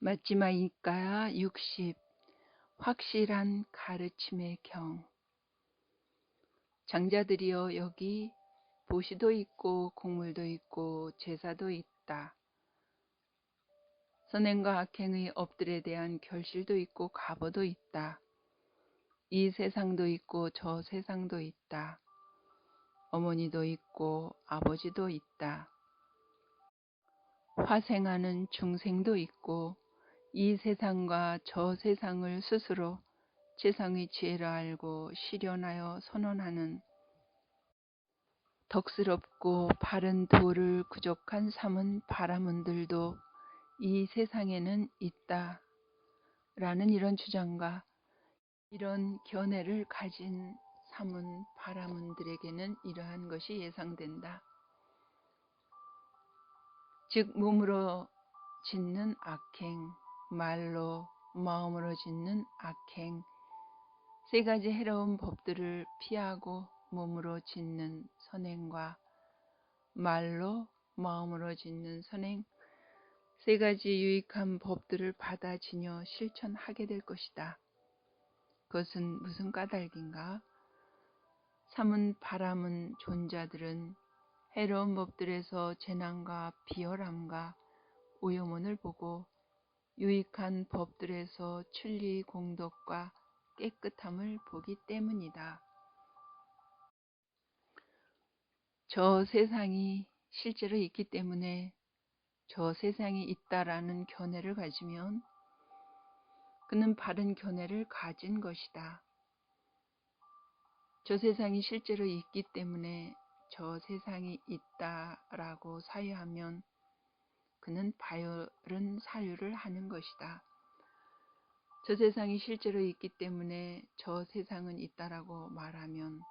맞지마이까야 60. 확실한 가르침의 경. 장자들이여, 여기 보시도 있고 곡물도 있고 제사도 있다. 선행과 악행의 업들에 대한 결실도 있고 갑오도 있다. 이 세상도 있고 저 세상도 있다. 어머니도 있고 아버지도 있다. 화생하는 중생도 있고 이 세상과 저 세상을 스스로 세상의 지혜를 알고 실현하여 선언하는 덕스럽고 바른 도를 구족한 삼은 바라문들도 이 세상에는 있다. 라는 이런 주장과 이런 견해를 가진 삼은 바라문들에게는 이러한 것이 예상된다. 즉 몸으로 짓는 악행, 말로, 마음으로 짓는 악행, 세 가지 해로운 법들을 피하고 몸으로 짓는 선행과 말로, 마음으로 짓는 선행, 세 가지 유익한 법들을 받아 지녀 실천하게 될 것이다. 그것은 무슨 까닭인가? 삼은 바람은 존자들은 해로운 법들에서 재난과 비열함과 오염원을 보고 유익한 법들에서 출리 공덕과 깨끗함을 보기 때문이다. 저 세상이 실제로 있기 때문에 저 세상이 있다라는 견해를 가지면 그는 바른 견해를 가진 것이다. 저 세상이 실제로 있기 때문에 저 세상이 있다라고 사유하면 그는 바른 사유를 하는 것이다. 저 세상이 실제로 있기 때문에 저 세상은 있다라고 말하면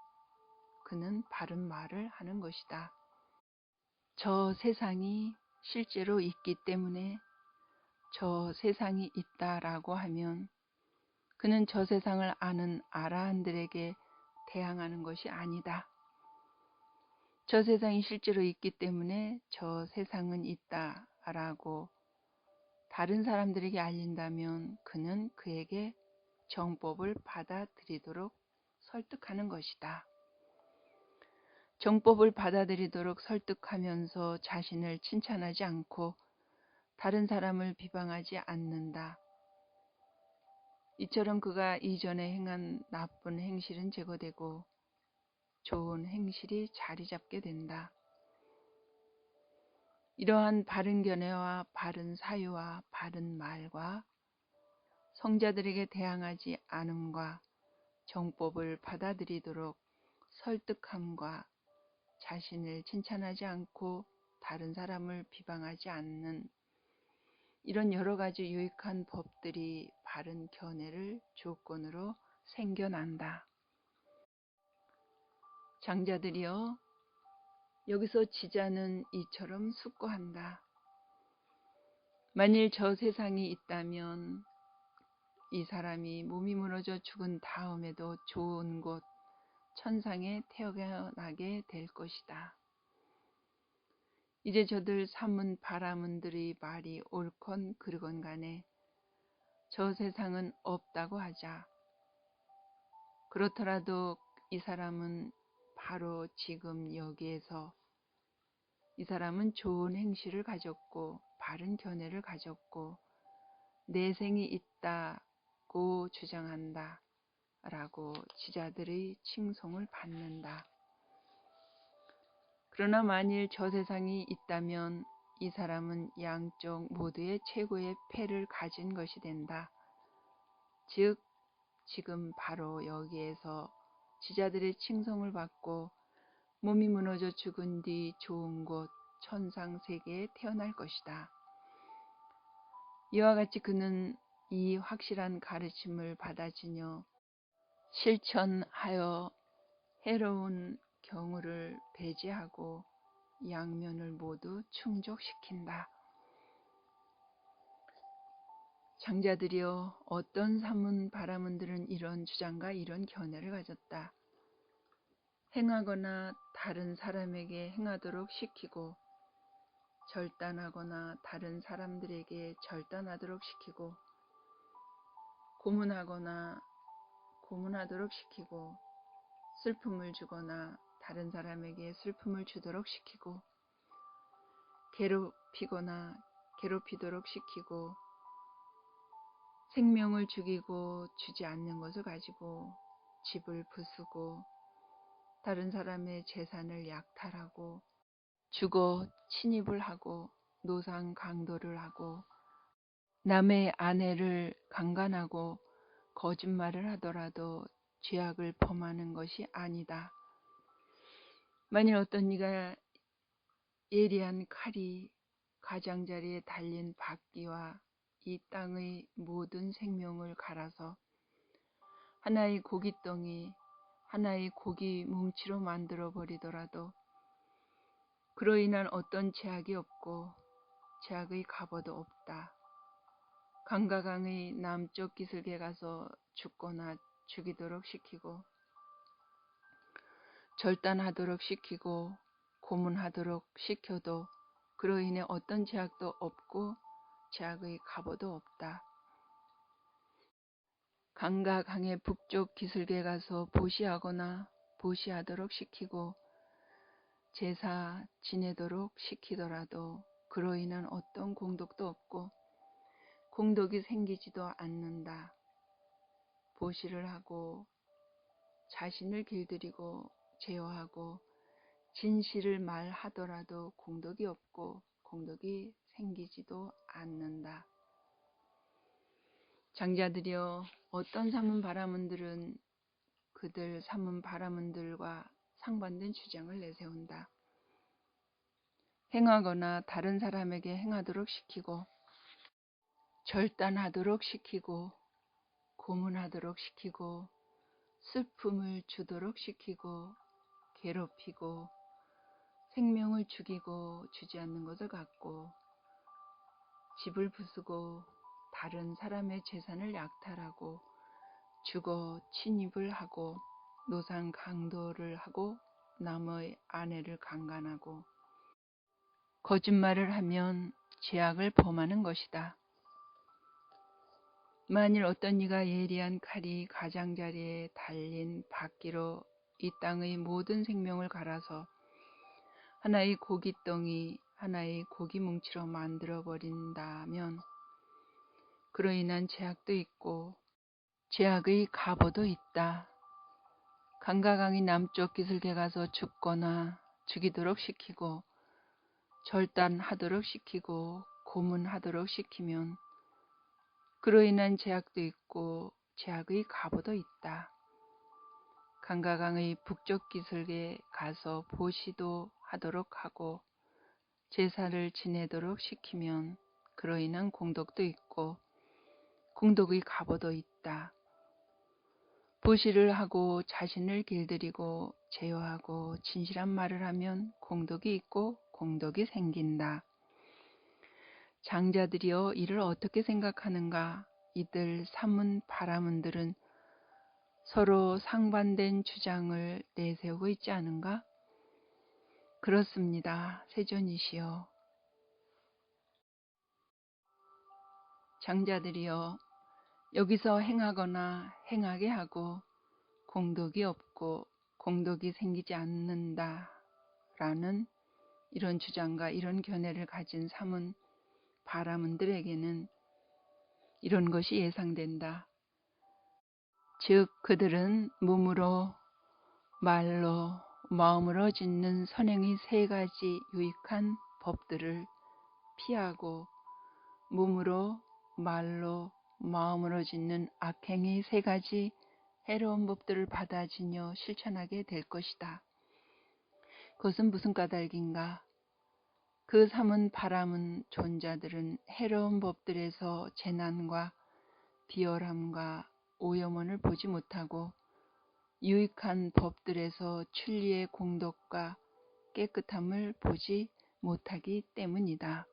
그는 바른 말을 하는 것이다. 저 세상이 실제로 있기 때문에 저 세상이 있다라고 하면 그는 저 세상을 아는 아라한들에게 대항하는 것이 아니다. 저 세상이 실제로 있기 때문에 저 세상은 있다라고 다른 사람들에게 알린다면 그는 그에게 정법을 받아들이도록 설득하는 것이다. 정법을 받아들이도록 설득하면서 자신을 칭찬하지 않고 다른 사람을 비방하지 않는다. 이처럼 그가 이전에 행한 나쁜 행실은 제거되고 좋은 행실이 자리 잡게 된다. 이러한 바른 견해와 바른 사유와 바른 말과 성자들에게 대항하지 않음과 정법을 받아들이도록 설득함과 자신을 칭찬하지 않고 다른 사람을 비방하지 않는 이런 여러 가지 유익한 법들이 바른 견해를 조건으로 생겨난다. 장자들이여, 여기서 지자는 이처럼 숙고한다. 만일 저 세상이 있다면 이 사람이 몸이 무너져 죽은 다음에도 좋은 곳 천상에 태어나게 될 것이다. 이제 저들 삼은 바라문들의 말이 옳건 그르건 간에 저 세상은 없다고 하자. 그렇더라도 이 사람은 바로 지금 여기에서 이 사람은 좋은 행실을 가졌고 바른 견해를 가졌고 내생이 있다고 주장한다 라고 지자들의 칭송을 받는다. 그러나 만일 저 세상이 있다면 이 사람은 양쪽 모두의 최고의 패를 가진 것이 된다. 즉 지금 바로 여기에서 지자들의 칭송을 받고 몸이 무너져 죽은 뒤 좋은 곳 천상 세계에 태어날 것이다. 이와 같이 그는 이 확실한 가르침을 받아지며 실천하여 해로운 경우를 배제하고 양면을 모두 충족시킨다. 장자들이여, 어떤 삼은 바라문들은 이런 주장과 이런 견해를 가졌다. 행하거나 다른 사람에게 행하도록 시키고 절단하거나 다른 사람들에게 절단하도록 시키고, 고문하거나 고문하도록 시키고, 슬픔을 주거나 다른 사람에게 슬픔을 주도록 시키고, 괴롭히거나 괴롭히도록 시키고, 생명을 죽이고 주지 않는 것을 가지고 집을 부수고 다른 사람의 재산을 약탈하고 주거 침입을 하고 노상 강도를 하고 남의 아내를 강간하고 거짓말을 하더라도 죄악을 범하는 것이 아니다. 만일 어떤 이가 예리한 칼이 가장자리에 달린 바퀴와 이 땅의 모든 생명을 갈아서 하나의 고깃덩이, 하나의 고기 뭉치로 만들어 버리더라도 그로 인한 어떤 제약이 없고 제약의 갑오도 없다. 강과 강의 남쪽 기슭에 가서 죽거나 죽이도록 시키고 절단하도록 시키고 고문하도록 시켜도 그로 인해 어떤 제약도 없고 제약의 갑오도 없다. 강과 강의 북쪽 기슭에 가서 보시하거나 보시하도록 시키고 제사 지내도록 시키더라도 그로 인한 어떤 공덕도 없고 공덕이 생기지도 않는다. 보시를 하고 자신을 길들이고 제어하고 진실을 말하더라도 공덕이 없고 공덕이 생기지도 않는다. 장자들이여, 어떤 삼은 바라문들은 그들 삼은 바라문들과 상반된 주장을 내세운다. 행하거나 다른 사람에게 행하도록 시키고 절단하도록 시키고 고문하도록 시키고 슬픔을 주도록 시키고 괴롭히고 생명을 죽이고 주지 않는 것을 갖고 집을 부수고 다른 사람의 재산을 약탈하고 주거 침입을 하고 노상 강도를 하고 남의 아내를 강간하고 거짓말을 하면 죄악을 범하는 것이다. 만일 어떤 이가 예리한 칼이 가장자리에 달린 바퀴로 이 땅의 모든 생명을 갈아서 하나의 고깃덩이, 하나의 고기 뭉치로 만들어 버린다면 그로 인한 죄악도 있고 죄악의 갑오도 있다. 강과 강이 남쪽 기슭에 가서 죽거나 죽이도록 시키고 절단하도록 시키고 고문하도록 시키면 그로 인한 죄악도 있고 죄악의 갑오도 있다. 강과 강의 북쪽 기슭에 가서 보시도 하도록 하고 제사를 지내도록 시키면 그로 인한 공덕도 있고 공덕의 갑오도 있다. 보시를 하고 자신을 길들이고 제어하고 진실한 말을 하면 공덕이 있고 공덕이 생긴다. 장자들이여, 이를 어떻게 생각하는가? 이들 삼은 바라문들은 서로 상반된 주장을 내세우고 있지 않은가? 그렇습니다. 세존이시여. 장자들이여, 여기서 행하거나 행하게 하고 공덕이 없고 공덕이 생기지 않는다라는 이런 주장과 이런 견해를 가진 삼은 바라문들에게는 이런 것이 예상된다. 즉 그들은 몸으로 말로 마음으로 짓는 선행의 세 가지 유익한 법들을 피하고 몸으로 말로 마음으로 짓는 악행의 세 가지 해로운 법들을 받아지녀 실천하게 될 것이다. 그것은 무슨 까닭인가? 그 삼은 바람은 존자들은 해로운 법들에서 재난과 비열함과 오염원을 보지 못하고 유익한 법들에서 출리의 공덕과 깨끗함을 보지 못하기 때문이다.